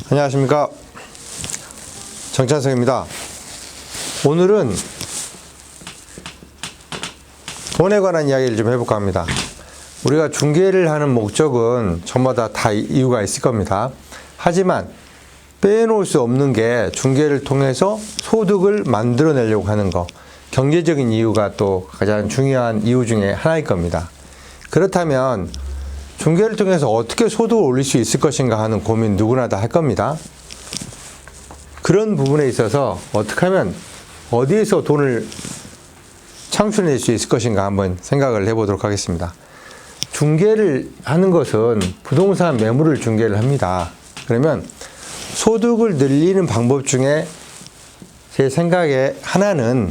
안녕하십니까, 정찬성입니다. 오늘은 돈에 관한 이야기를 좀 해볼까 합니다. 우리가 중개를 하는 목적은 저마다 다 이유가 있을 겁니다. 하지만 빼놓을 수 없는 게 중개를 통해서 소득을 만들어내려고 하는 거, 경제적인 이유가 또 가장 중요한 이유 중에 하나일 겁니다. 그렇다면 중개를 통해서 어떻게 소득을 올릴 수 있을 것인가 하는 고민 누구나 다 할 겁니다. 그런 부분에 있어서 어떻게 하면 어디에서 돈을 창출해낼 수 있을 것인가 한번 생각을 해보도록 하겠습니다. 중개를 하는 것은 부동산 매물을 중개를 합니다. 그러면 소득을 늘리는 방법 중에 제 생각에 하나는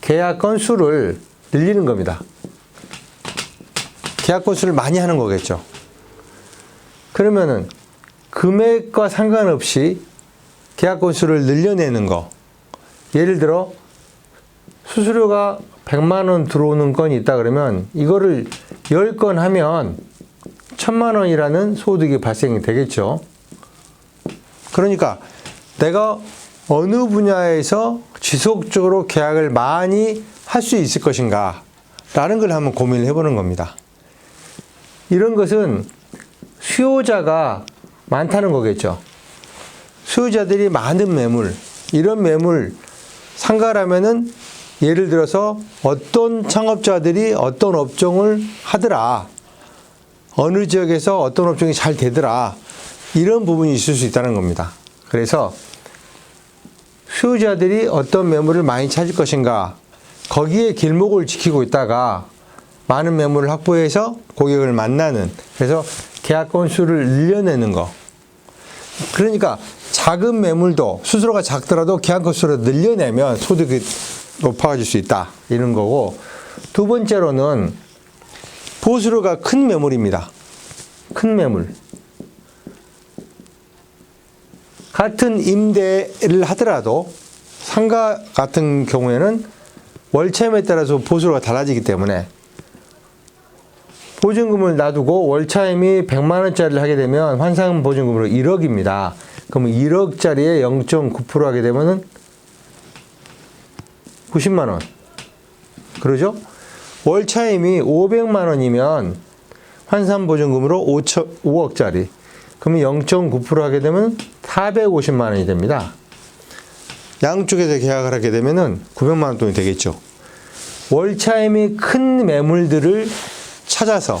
계약 건수를 늘리는 겁니다. 계약 건수를 많이 하는 거겠죠. 그러면은 금액과 상관없이 계약 건수를 늘려내는 거. 예를 들어 수수료가 100만 원 들어오는 건이 있다 그러면 이거를 10건 하면 1000만 원이라는 소득이 발생이 되겠죠. 그러니까 내가 어느 분야에서 지속적으로 계약을 많이 할 수 있을 것인가 라는 걸 한번 고민을 해보는 겁니다. 이런 것은 수요자가 많다는 거겠죠. 수요자들이 많은 매물, 이런 매물 상가라면은 예를 들어서 어떤 창업자들이 어떤 업종을 하더라, 어느 지역에서 어떤 업종이 잘 되더라, 이런 부분이 있을 수 있다는 겁니다. 그래서 수요자들이 어떤 매물을 많이 찾을 것인가, 거기에 길목을 지키고 있다가 많은 매물을 확보해서 고객을 만나는, 그래서 계약 건수를 늘려내는 거. 그러니까 작은 매물도 수수료가 작더라도 계약 건수를 늘려내면 소득이 높아질 수 있다, 이런 거고, 두 번째로는 보수료가 큰 매물입니다. 큰 매물. 같은 임대를 하더라도 상가 같은 경우에는 월차임에 따라서 보수료가 달라지기 때문에 보증금을 놔두고 월차임이 100만 원짜리를 하게 되면 환산보증금으로 1억입니다. 그러면 1억짜리에 0.9% 하게 되면은 90만 원. 그러죠? 월차임이 500만 원이면 환산보증금으로 5억짜리. 그러면 0.9% 하게 되면 450만 원이 됩니다. 양쪽에서 계약을 하게 되면은 900만 원 돈이 되겠죠. 월차임이 큰 매물들을 찾아서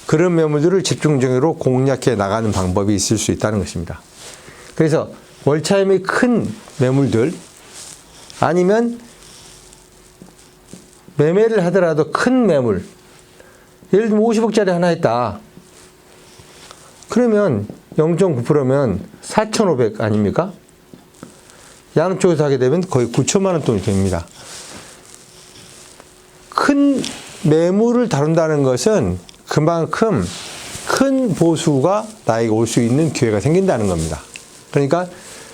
그런 매물들을 집중적으로 공략해 나가는 방법이 있을 수 있다는 것입니다. 그래서 월차임이 큰 매물들, 아니면 매매를 하더라도 큰 매물, 예를 들면 50억짜리 하나 했다. 그러면 0.9%면 4,500 아닙니까? 양쪽에서 하게 되면 거의 9천만 원 돈이 됩니다. 큰 매물을 다룬다는 것은 그만큼 큰 보수가 나에게 올 수 있는 기회가 생긴다는 겁니다. 그러니까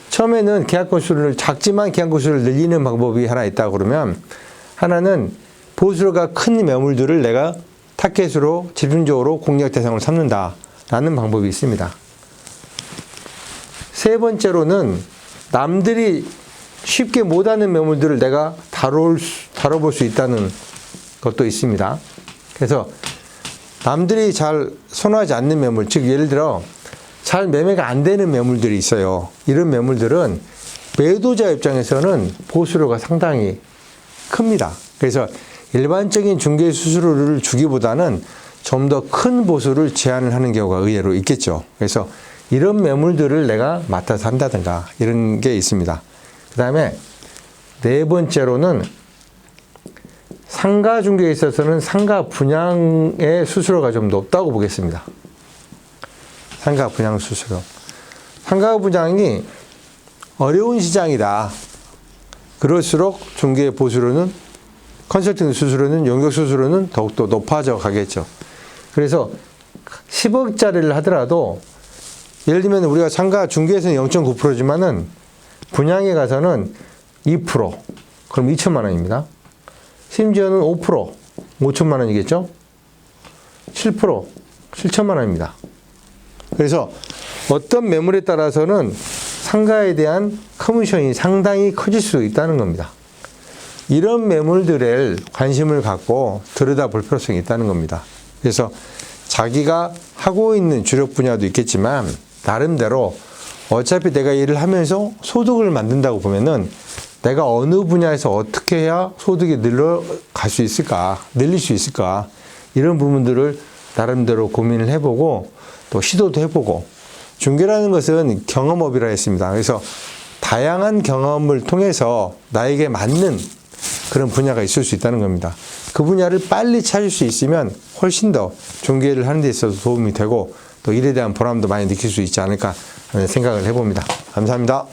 처음에는 계약 건수를, 작지만 계약 건수를 늘리는 방법이 하나 있다 그러면, 하나는 보수료가 큰 매물들을 내가 타겟으로 집중적으로 공략 대상으로 삼는다라는 방법이 있습니다. 세 번째로는 남들이 쉽게 못하는 매물들을 내가 다뤄볼 수 있다는 것도 있습니다. 그래서 남들이 잘 선호하지 않는 매물, 즉 예를 들어 잘 매매가 안 되는 매물들이 있어요. 이런 매물들은 매도자 입장에서는 보수료가 상당히 큽니다. 그래서 일반적인 중개 수수료를 주기보다는 좀 더 큰 보수를 제한을 하는 경우가 의외로 있겠죠. 그래서 이런 매물들을 내가 맡아서 한다든가 이런 게 있습니다. 그 다음에 네 번째로는 상가 중개에 있어서는 상가 분양의 수수료가 좀 높다고 보겠습니다. 상가 분양 수수료. 상가 분양이 어려운 시장이다. 그럴수록 중개 보수료는, 컨설팅 수수료는, 용역 수수료는 더욱더 높아져 가겠죠. 그래서 10억짜리를 하더라도 예를 들면 우리가 상가 중개에서는 0.9%지만은 분양에 가서는 2%, 그럼 2천만 원입니다. 심지어는 5%, 5천만 원이겠죠? 7%, 7천만 원입니다. 그래서 어떤 매물에 따라서는 상가에 대한 커미션이 상당히 커질 수 있다는 겁니다. 이런 매물들에 관심을 갖고 들여다볼 필요성이 있다는 겁니다. 그래서 자기가 하고 있는 주력 분야도 있겠지만 나름대로 어차피 내가 일을 하면서 소득을 만든다고 보면은 내가 어느 분야에서 어떻게 해야 소득이 늘어갈 수 있을까, 늘릴 수 있을까, 이런 부분들을 나름대로 고민을 해보고 또 시도도 해보고, 중개라는 것은 경험업이라 했습니다. 그래서 다양한 경험을 통해서 나에게 맞는 그런 분야가 있을 수 있다는 겁니다. 그 분야를 빨리 찾을 수 있으면 훨씬 더 중개를 하는 데 있어서 도움이 되고 또 일에 대한 보람도 많이 느낄 수 있지 않을까 하는 생각을 해봅니다. 감사합니다.